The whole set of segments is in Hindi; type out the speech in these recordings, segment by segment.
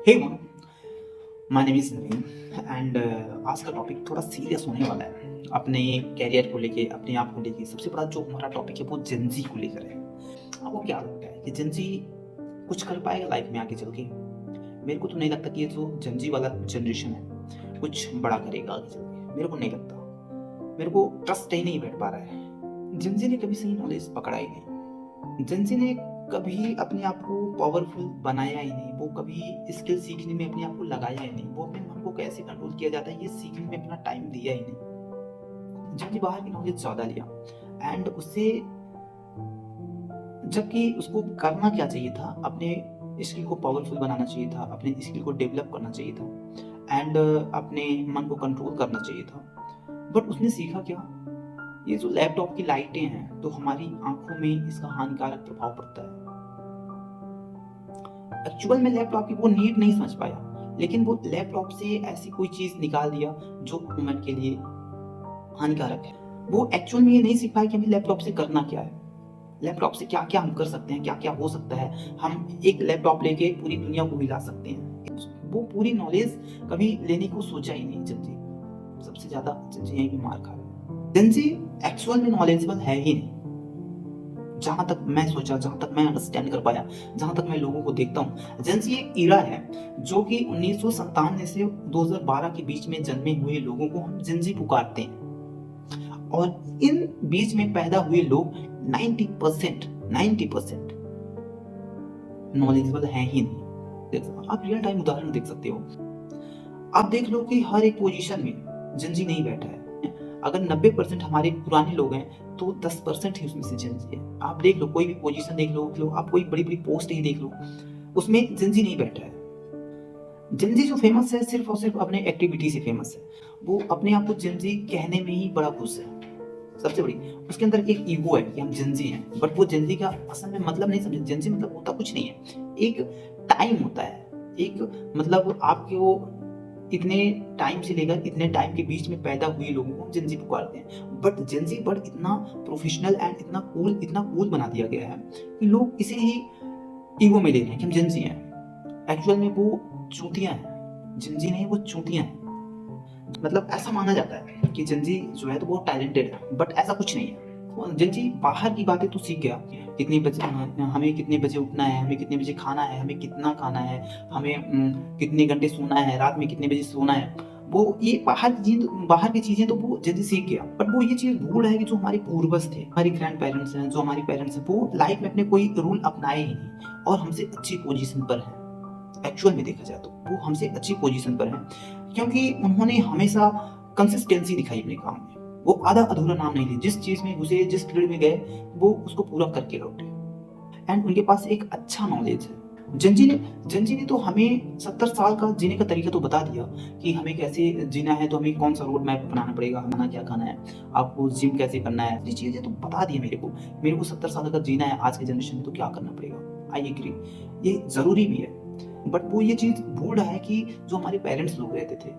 Hey one, my name is Naveen and आज का टॉपिक थोड़ा सीरियस होने वाला है। अपने कैरियर को लेके, अपने आप को लेके सबसे बड़ा जो हमारा टॉपिक है वो जेंजी को लेकर है। आपको क्या लगता है कि जेंजी कुछ कर पाएगा लाइफ में आगे चल के? मेरे को तो नहीं लगता कि ये जो जेंजी वाला जनरेशन है कुछ बड़ा करेगा आगे चल के। मेरे को नहीं लगता, मेरे को ट्रस्ट ही नहीं बैठ पा रहा है। जेंजी ने कभी सही नॉलेज पकड़ा ही नहीं। जेंजी ने कभी अपने आप को पावरफुल बनाया ही नहीं। वो कभी स्किल सीखने में अपने आप को लगाया ही नहीं। वो अपने मन को कैसे कंट्रोल किया जाता है ये सीखने में अपना टाइम दिया ही नहीं। जेंजी बाहर की नॉलेज ज्यादा लिया एंड उससे, जबकि उसको करना क्या चाहिए था, अपने स्किल को पावरफुल बनाना चाहिए था, अपने स्किल को डेवलप करना चाहिए था एंड अपने मन को कंट्रोल करना चाहिए था। बट उसने सीखा क्या? ये जो लैपटॉप की लाइटें हैं तो हमारी आंखों में इसका हानिकारक प्रभाव पड़ता है। एक्चुअल में लैपटॉप की वो नीड नहीं समझ पाया, लेकिन वो लैपटॉप से ऐसी कोई चीज निकाल दिया जो ह्यूमन के लिए हानिकारक है। वो एक्चुअल में ये नहीं सीख पाया कि हमें लैपटॉप से करना क्या है, लैपटॉप से क्या क्या हम कर सकते हैं, क्या क्या हो सकता है। हम एक लैपटॉप लेके पूरी दुनिया को हिला सकते हैं। वो पूरी नॉलेज कभी लेने को सोचा ही नहीं। जेंजी सबसे ज्यादा जेंजी यहीं पे मार खा रहा है। जेंजी एक्चुअल में नॉलेजेबल है ही नहीं। जहां तक मैं सोचा, जहां तक मैं अंडरस्टैंड कर पाया, जहां तक मैं लोगों को देखता हूँ, जेंजी एक इरा है जो कि 1997 से 2012 के बीच में जन्मे हुए लोगों को हम जेंजी पुकारते हैं। और इन बीच में पैदा हुए लोग 90% नॉलेजेबल है ही नहीं। आप रियल टाइम उदाहरण देख सकते हो। आप देख लो कि हर एक पोजीशन में जेंजी नहीं बैठा है। अगर 90% हमारे पुराने लोग हैं तो 10% ही उसमें से जेंजी है। आप देख लो, कोई भी पोजीशन देख लो, आप कोई बड़ी बड़ी पोस्ट ही देख लो, उसमें जेंजी नहीं बैठा है। जेंजी जो फेमस है सिर्फ और सिर्फ अपने एक्टिविटी से फेमस है। वो अपने आप को जेंजी कहने में ही बड़ा खुश है। सबसे बड़ी उसके अंदर एक ईगो है कि हम जेंजी हैं, बट वो जेंजी का असल में मतलब नहीं समझे। जेंजी मतलब होता कुछ नहीं है, एक टाइम होता है, एक मतलब आपके वो इतने टाइम से लेकर इतने टाइम के बीच में पैदा हुए लोगों को जेंजी पुकारते हैं। बट जेंजी वर्ड इतना प्रोफेशनल एंड इतना कूल बना दिया गया है कि लोग इसे ही ईगो में ले रहे हैं कि हम जेंजी हैं। एक्चुअल में वो चूतियां हैं, जेंजी नहीं, वो चूतियां हैं। मतलब ऐसा माना जाता है कि जेंजी जो है तो बहुत टैलेंटेड है, बट ऐसा कुछ नहीं है। जेंजी बाहर की बातें तो सीख गया, कितने बजे हमें कितने बजे उठना है, हमें कितने बजे खाना है, हमें कितना खाना है, हमें कितने घंटे सोना है, रात में कितने बजे सोना है। वो ये बाहर की चीजें तो वो जेंजी सीख गया। बट वो ये चीज भूल रहा है कि जो हमारे पूर्वज थे, हमारे ग्रैंड पेरेंट्स हैं, जो हमारे पेरेंट्स हैं, वो लाइफ में अपने कोई रूल अपनाए ही नहीं और हमसे अच्छी पोजीशन पर है। एक्चुअल में देखा जाए तो वो हमसे अच्छी पोजीशन पर है, क्योंकि उन्होंने हमेशा कंसिस्टेंसी दिखाई अपने काम में। वो आधा अधूरा नाम नहीं लिए, जिस चीज में घुसे, जिस फील्ड में गए, वो उसको पूरा करके लौटे। एंड उनके पास एक अच्छा नॉलेज है। जेंजी ने तो हमें 70 साल का जीने का तरीका तो बता दिया कि हमें कैसे जीना है, तो हमें कौन सा रोड मैप बनाना पड़ेगा, हमें क्या खाना है, आपको जिम कैसे करना है। ये चीजें तो बता दी मेरे को 70 साल का जीना है आज के जनरेशन में तो क्या करना पड़ेगा। आई एग्री, ये जरूरी भी है। बट वो ये चीज भूल रहा है कि जो हमारे पेरेंट्स लोग रहते थे,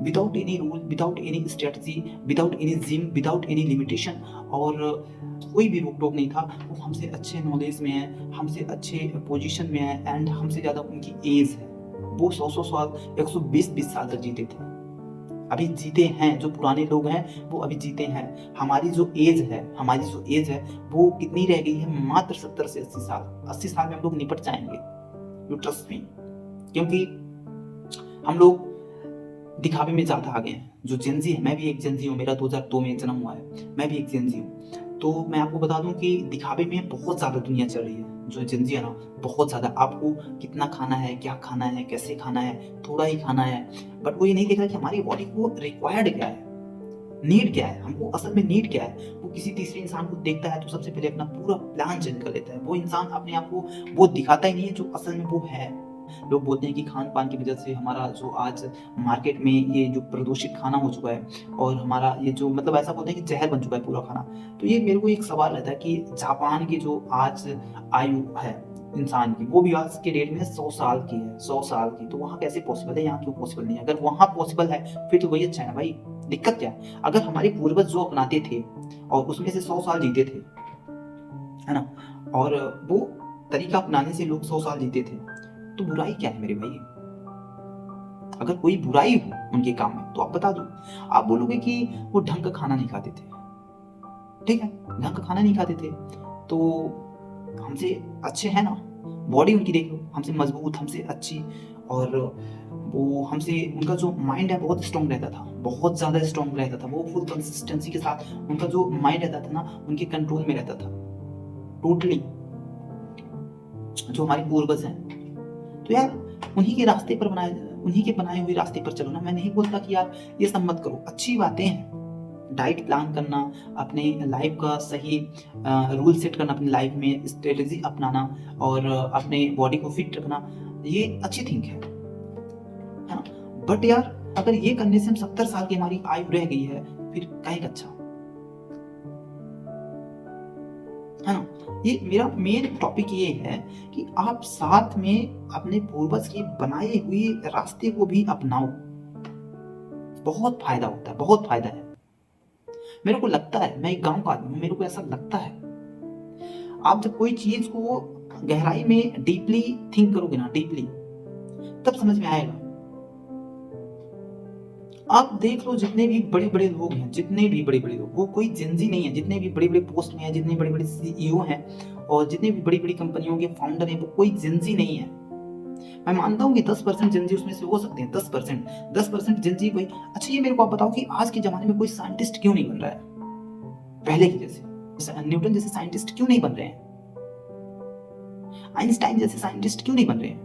without any rule, without any strategy, without any gym, without any limitation, और कोई भी रोक टोक नहीं था। वो हमसे अच्छे नॉलेज में है, हमसे अच्छे पोजीशन में है एंड हमसे ज्यादा उनकी एज है। वो 100 साल, 120 साल तक जीते थे, अभी जीते हैं। जो पुराने लोग हैं वो अभी जीते हैं। हमारी जो एज है वो कितनी रह गई है? मात्र 70 से 80 साल। 80 साल में हम लोग निपट जाएंगे, यू ट्रस्ट मी। क्योंकि हम लोग दिखावे में ज्यादा आ गए हैं। जो जेंजी है, मैं भी एक जेंजी हूँ, मेरा 2002 में जन्म हुआ है, मैं भी एक जेंजी हूँ। तो मैं आपको बता दूं कि दिखावे में बहुत ज्यादा दुनिया चल रही है। जो जेंजी है ना, बहुत ज्यादा आपको कितना खाना है, क्या खाना है, कैसे खाना है, थोड़ा ही खाना है। बट वो ये नहीं देख रहा कि हमारी बॉडी को रिक्वायर्ड क्या है, नीड क्या है, हमको असल में नीड क्या है। वो किसी तीसरे इंसान को देखता है तो सबसे पहले अपना पूरा प्लान चेंज कर लेता है। वो इंसान अपने आप को वो दिखाता ही नहीं है जो असल में वो है। लोग बोलते हैं कि खान पान की वजह से हमारा जो आज मार्केट में ये जो प्रदूषित खाना हो चुका है, और हमारा ये जो मतलब ऐसा बोलते हैं कि जहर बन चुका है पूरा खाना। तो ये मेरे को एक सवाल रहता है कि जापान की जो आज आयु है इंसान की, वो भी आज के डेट में 100 साल की है, 100 साल की। तो वहाँ कैसे पॉसिबल है, यहाँ क्यों पॉसिबल नहीं है? अगर वहाँ पॉसिबल है फिर तो वही अच्छा है ना भाई। दिक्कत क्या है? अगर हमारे पूर्वज जो अपनाते थे और उसमें से 100 साल जीते थे, है ना, और वो तरीका अपनाने से लोग 100 साल जीते थे, तो बुराई क्या है मेरे भाई? अगर कोई बुराई हो उनके काम में तो आप बता दो। आप बोलोगे कि वो ढंग का खाना नहीं खाते थे, ठीक है, ढंग का खाना नहीं खाते थे तो हमसे अच्छे हैं ना, बॉडी उनकी देख लो, हमसे मजबूत, हमसे अच्छी, और वो हमसे, उनका जो माइंड है बहुत स्ट्रॉन्ग रहता था, बहुत ज़्यादा स्ट्रॉन्ग रहता था, वो फुल कंसिस्टेंसी के साथ उनका जो माइंड रहता था ना उनके कंट्रोल में रहता था टोटली, जो हमारे पूर्वज हैं। तो यार उन्हीं के रास्ते पर उन्हीं के बनाए हुए रास्ते पर चलो ना। मैं नहीं बोलता कि यार ये सब मत करो, अच्छी बातें हैं, डाइट प्लान करना, अपने लाइफ का सही रूल सेट करना, अपनी लाइफ में स्ट्रेटेजी अपनाना और अपने बॉडी को फिट रखना, ये अच्छी थिंग है ना। बट यार अगर ये करने से हम 70 साल की हमारी आयु रह गई है फिर काहे का अच्छा, है ना। ये मेरा मेन टॉपिक ये है कि आप साथ में अपने पूर्वज के बनाए हुए रास्ते को भी अपनाओ, बहुत फायदा होता है, बहुत फायदा है। मेरे को लगता है, मैं एक गांव का आदमी हूं, मेरे को ऐसा लगता है आप जब कोई चीज को गहराई में डीपली थिंक करोगे ना, डीपली, तब समझ में आएगा। आप देख लो जितने भी बड़े बड़े लोग हैं, जितने भी बड़े बड़े लोग, वो कोई जिंजी नहीं है, जितने भी बड़े बड़े पोस्ट में है, जितने बड़े बड़े सीईओ हैं और जितने भी बड़ी बड़ी कंपनियों के फाउंडर हैं, वो कोई जिंजी नहीं है। मैं मानता हूँ कि 10% जिंजी उसमें से हो सकते हैं, 10% जिंजी कोई। अच्छा ये मेरे को आप बताओ कि आज के जमाने में कोई साइंटिस्ट क्यों नहीं बन रहा है पहले के जैसे, न्यूटन जैसे साइंटिस्ट क्यों नहीं बन रहे हैं, आइंस्टाइन जैसे साइंटिस्ट क्यों नहीं बन रहे हैं,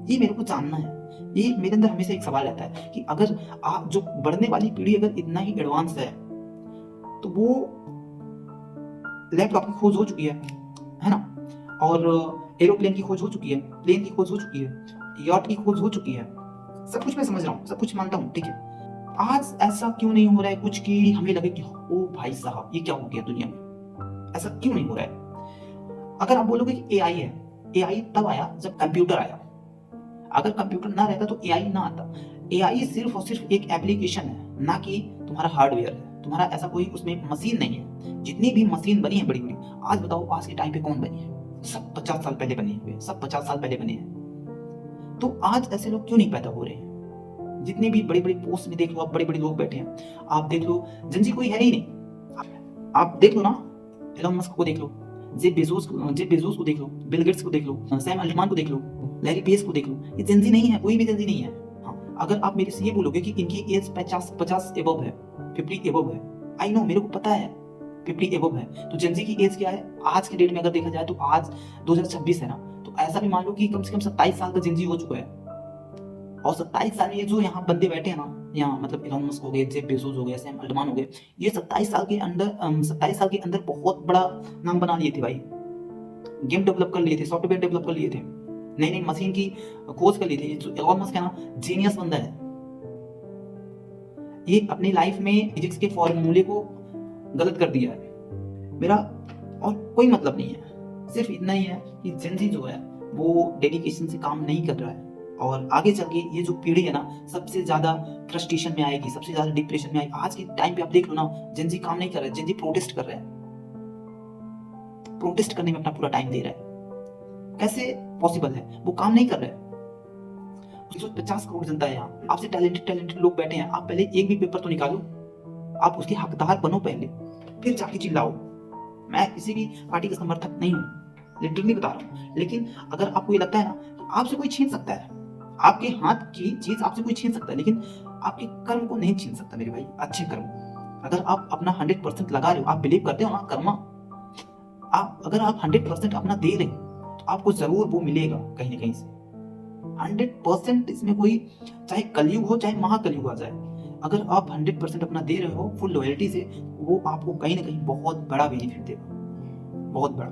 ये मेरे को जानना है। ये मेरे अंदर हमेशा एक सवाल रहता है कि अगर आप, जो बढ़ने वाली पीढ़ी अगर इतना ही एडवांस है तो वो लैपटॉप की खोज हो चुकी है ना, और एरोप्लेन की खोज हो चुकी है, प्लेन की खोज हो चुकी है, यॉट की खोज हो चुकी है, सब कुछ मैं समझ रहा हूँ, सब कुछ मानता हूँ, ठीक है। आज ऐसा क्यों नहीं हो रहा है कुछ कि हमें लगे कि ओ भाई साहब ये क्या हो गया दुनिया में, ऐसा क्यों नहीं हो रहा है। अगर आप बोलोगे कि एआई है, एआई तब आया जब कंप्यूटर आया, अगर कंप्यूटर ना रहता तो एआई ना आता। एआई सिर्फ और सिर्फ एक एप्लीकेशन है, ना कि तुम्हारा हार्डवेयर है, तुम्हारा ऐसा कोई उसमें मशीन नहीं है। जितनी भी मशीन बनी है बड़ी बड़ी, आज बताओ आज के टाइम पे कौन बनी है, सब 50 साल पहले बने हुए, सब 50 साल पहले बने हैं। तो आज ऐसे लोग क्यों नहीं पैदा हो रहे हैं। जितने भी बड़े बड़े पोस्ट में देख लो आप, बड़े बड़े लोग बैठे हैं, आप देख लो जिनजी कोई है ही नहीं। आप देख लो ना, एलन मस्क को देख लो, जेफ बेजोस को देख लो, बिल गेट्स को देख लो, सैम अल्टमान को देख लो, लैरी पेज को देख लो, ये जेंजी नहीं है, कोई भी जेंजी नहीं है। हाँ, अगर आप मेरे से ये बोलोगे कि इनकी एज 50 एबव है, 50 एबव है, आई नो, मेरे को पता है 50 एबव है, तो जेंजी की एज क्या है आज के डेट में अगर देखा जाए तो आज 2026 है ना, तो ऐसा भी मान लो कि कम से कम 27 साल का जेंजी हो चुका है। और 27 साल में ये जो यहाँ बंदे बैठे हैं ना, यहाँ मतलब एलन मस्क हो गए, जेफ बेजोस हो गए, सैम अल्टमान हो गए, ये 27 साल के अंदर बहुत बड़ा नाम बना लिए थे भाई। गेम डेवलप कर लिए थे, सॉफ्टवेयर डेवलप कर लिए थे, नई नई मशीन की खोज कर ली थी। जो एलन मस्क है ना, जीनियस बंदा है। ये अपनी लाइफ में फिजिक्स के फॉर्मूले को गलत कर दिया है। मेरा और कोई मतलब नहीं है, सिर्फ इतना ही है कि जेनजी जो है वो डेडिकेशन से काम नहीं कर रहा है, और आगे चल के ये जो पीढ़ी है ना सबसे ज्यादा फ्रस्ट्रेशन में आएगी, सबसे ज्यादा डिप्रेशन में आएगी। आज के टाइम पे आप देख लो ना, जेनजी काम नहीं कर रहा है, जेनजी प्रोटेस्ट कर रहा है, प्रोटेस्ट करने में अपना पूरा टाइम दे रहा है। कैसे पॉसिबल है, वो काम नहीं कर रहा है। 50 करोड़ जनता है यहाँ, आपसे टैलेंटेड लोग बैठे हैं, आप पहले एक भी पेपर तो निकालो, आप उसके हकदार बनो पहले, फिर जाके चिल्लाओ। मैं किसी भी पार्टी का समर्थक नहीं हूँ, लिटरली बता रहा हूँ, लेकिन अगर आपको ये लगता है ना आपसे कोई छीन सकता है, आपके हाथ की चीज आपसे कोई छीन सकता है, लेकिन आपके कर्म को नहीं छीन सकता मेरे भाई, अच्छे कर्म। अगर आप अपना 100% लगा रहे हो, आप बिलीव करते हो ना कर्मा, अगर आप 100% अपना दे रहे हो तो आपको जरूर वो मिलेगा कहीं ना कहीं से। 100% इसमें कोई, चाहे कलयुग हो चाहे महाकलयुग आ जाए, अगर आप 100% अपना दे रहे हो फुल लॉयल्टी से, वो आपको कहीं ना कहीं बहुत बड़ा बेनिफिट देगा, बहुत बड़ा।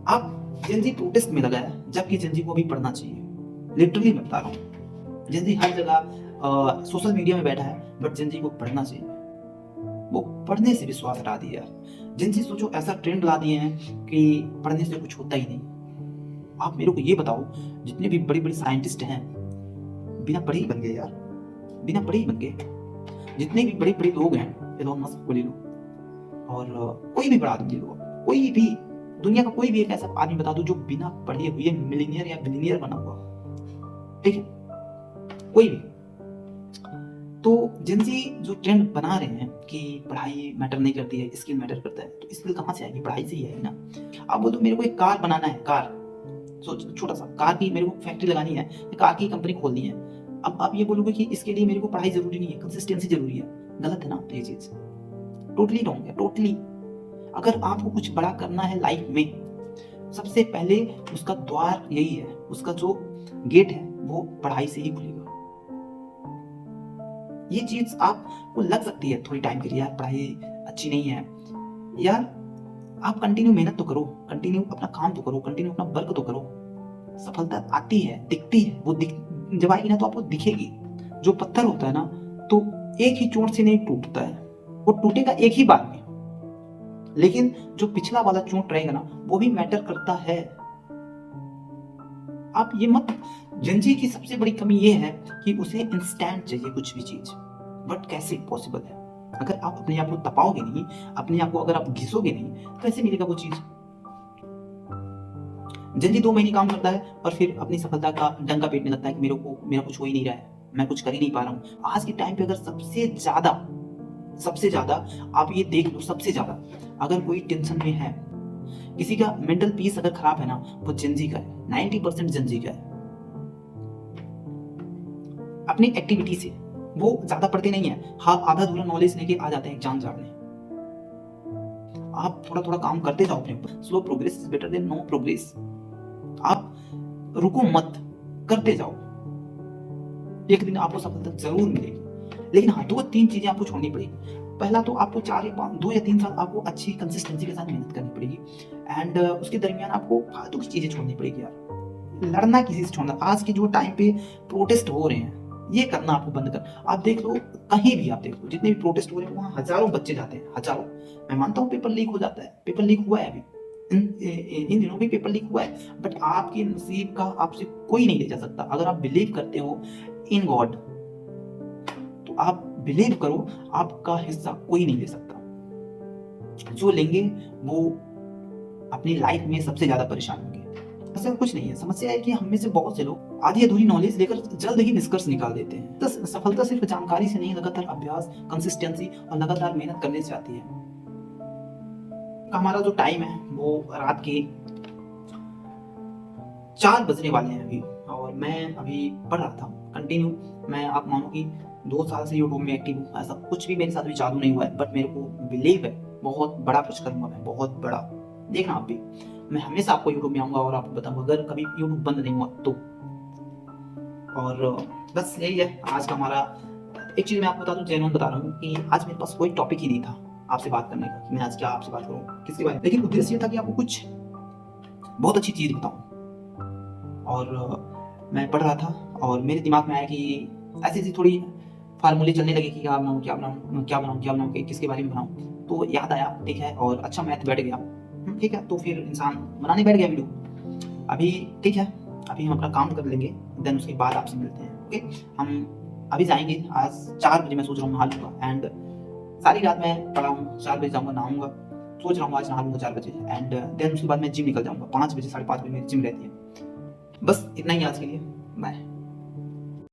आप जेनजी प्रोटेस्ट में लगा है, जबकि जेनजी को भी पढ़ना चाहिए, लिटरली मैं बता रहा हूँ। जेनजी हर जगह सोशल मीडिया में बैठा है, बट जेनजी को पढ़ना चाहिए। वो पढ़ने से विश्वास हटा दिया यार। जिनसे सोचो ऐसा ट्रेंड ला दिए हैं कि पढ़ने से कुछ होता ही नहीं। आप मेरे को ये बताओ, जितने भी बड़ी बड़ी साइंटिस्ट हैं बिना पढ़े ही बन गए यार, बिना पढ़े ही बन गए। जितने भी बड़े बड़े लोग हैं, एलोन मस्क को ले लो और कोई भी बड़ा आदमी ले लो, कोई भी दुनिया का कोई भी एक ऐसा आदमी बता दो जो बिना पढ़े हुए मिलीनियर या बिलीनियर बना हुआ, ठीक है, कोई भी। तो जिनसी जो ट्रेंड बना रहे हैं कि पढ़ाई मैटर नहीं करती है, स्किल मैटर करता है, तो स्किल कहाँ से आएगी? पढ़ाई से ही आएगी ना। आप बोलो मेरे को एक कार बनाना है, कार सोच, छोटा सा कार की मेरे को फैक्ट्री लगानी है, कार की कंपनी खोलनी है। अब आप ये बोलोगे कि इसके लिए मेरे को पढ़ाई जरूरी नहीं है, कंसिस्टेंसी जरूरी है। गलत है ना ये चीज, टोटली रॉन्ग है, टोटली। अगर आपको कुछ बड़ा करना है लाइफ में, सबसे पहले उसका द्वार यही है, उसका जो गेट है वो पढ़ाई से ही खुलेगा। ये चीज आपको लग सकती है थोड़ी टाइम के लिए, यार पढ़ाई अच्छी नहीं है, यार आप कंटिन्यू मेहनत तो करो, कंटिन्यू अपना काम तो करो, कंटिन्यू अपना वर्क तो करो। सफलता आती है, दिखती है, वो जब आएगी ना तो आपको दिखेगी। जो पत्थर होता है ना तो एक ही चोट से नहीं टूटता है, वो टूटेगा एक ही बार में, लेकिन जो पिछला वाला चोट रहेगा ना वो भी मैटर करता है। आप ये मत, जनजी की सबसे बड़ी कमी ये है कि उसे इंस्टेंट चाहिए कुछ भी चीज, बट कैसे पॉसिबल है? अगर आप अपने आप को तपाओगे नहीं, अपने आप को अगर आप घिसोगे नहीं, तो कैसे मिलेगा वो चीज? जनजी 2 महीने काम करता है और फिर अपनी सफलता का डंका पीटने लगता है कि मेरा कुछ हो ही नहीं रहा है, मैं कुछ कर ही नहीं पा रहा हूँ। आज के टाइम पे अगर सबसे ज्यादा आप ये देख लो, सबसे ज्यादा अगर कोई टेंशन में है, किसी का मेंटल पीस अगर खराब है ना, वो जनजी का है, 90% जनजी का है। अपनी एक्टिविटी से वो ज्यादा पढ़ते नहीं है, हाँ आधा अधूरा नॉलेज लेके आ जाते हैं एग्जाम झाड़ने। आप थोड़ा थोड़ा काम करते जाओ अपने ऊपर, slow progress is better than no progress. आप रुको मत, करते जाओ, एक दिन आपको सफलता जरूर मिलेगी। लेकिन हाँ 2-3 चीजें आपको छोड़नी पड़ेगी। पहला तो आपको 2 या 3 साल आपको अच्छी कंसिस्टेंसी के साथ मेहनत करनी पड़ेगी, एंड उसके दरमियान आपको फालतू की चीजें छोड़नी पड़ेगी। यार लड़ना किसी से छोड़ना, आज के जो टाइम पे प्रोटेस्ट हो रहे हैं ये करना आपको बंद कर। आप देख लो, कहीं भी आप देख लो, जितने भी प्रोटेस्ट हो रहे हैं वहाँ हजारों बच्चे जाते हैं, हजारों। मैं मानता हूँ पेपर लीक हो जाता है, पेपर लीक हुआ है अभी, इन दिनों भी पेपर लीक हुआ है, बट आपके नसीब का आपसे कोई नहीं ले जा सकता। अगर आप बिलीव करते हो इन गॉड तो आप बिलीव करो, आपका हिस्सा कोई नहीं ले सकता। जो लेंगे वो अपनी लाइफ में सबसे ज्यादा परेशान होंगे। ऐसा कुछ नहीं है, समस्या है कि हम में से बहुत से लोग आधी अधूरी नॉलेज लेकर जल्द ही निष्कर्ष निकाल देते हैं। तो सफलता सिर्फ जानकारी से नहीं, लगातार अभ्यास, कंसिस्टेंसी और लगातार मेहनत करने से आती है। हमारा जो टाइम है वो रात के 4 बजने वाले हैं अभी, और मैं अभी पढ़ रहा था कंटिन्यू। मैं आप मानो कि 2 साल से यूट्यूब में एक्टिव हूँ। ऐसा कुछ भी मेरे साथ भी चालू नहीं हुआ है, बट मेरे को बिलीव है बहुत बड़ा कुछ करूंगा मैं, बहुत बड़ा। देखना आप भी, मैं हमेशा आपको यूट्यूब में आऊंगा और आपको बताऊंगा अगर कभी यूट्यूब बंद नहीं हुआ तो। और बस यही है आज का हमारा। एक चीज मैं आपको बता दूं, जेन्युइन बता रहा हूँ कि आज मेरे पास कोई टॉपिक ही नहीं था आपसे बात करने का कि मैं आज क्या आपसे बात करूँ, किसके बारे में, लेकिन उद्देश्य था कि आपको कुछ बहुत अच्छी चीज बताऊं। और मैं पढ़ रहा था और मेरे दिमाग में आया कि ऐसी थोड़ी फार्मूले चलने लगे कि क्या बनाऊं, किसके बारे में बनाऊं। तो याद आया, ठीक है, और अच्छा मैथ बैठ गया, ठीक है, तो फिर इंसान बनाने बैठ गया वीडियो। अभी ठीक है, अभी हम अपना काम कर लेंगे, देन उसके बाद आपसे मिलते हैं। ओके, हम अभी जाएंगे, आज 4 बजे मैं सोच रहा हूँ नहा लूंगा, एंड सारी रात मैं पढ़ा हूँ, 4 बजे जाऊंगा नहाऊंगा, सोच रहा हूँ आज नहा लूंगा 4 बजे, एंड देन उसके बाद मैं जिम निकल जाऊंगा। 5 बजे 5:30 बजे मेरी जिम रहती है। बस इतना ही आज के लिए, बाय।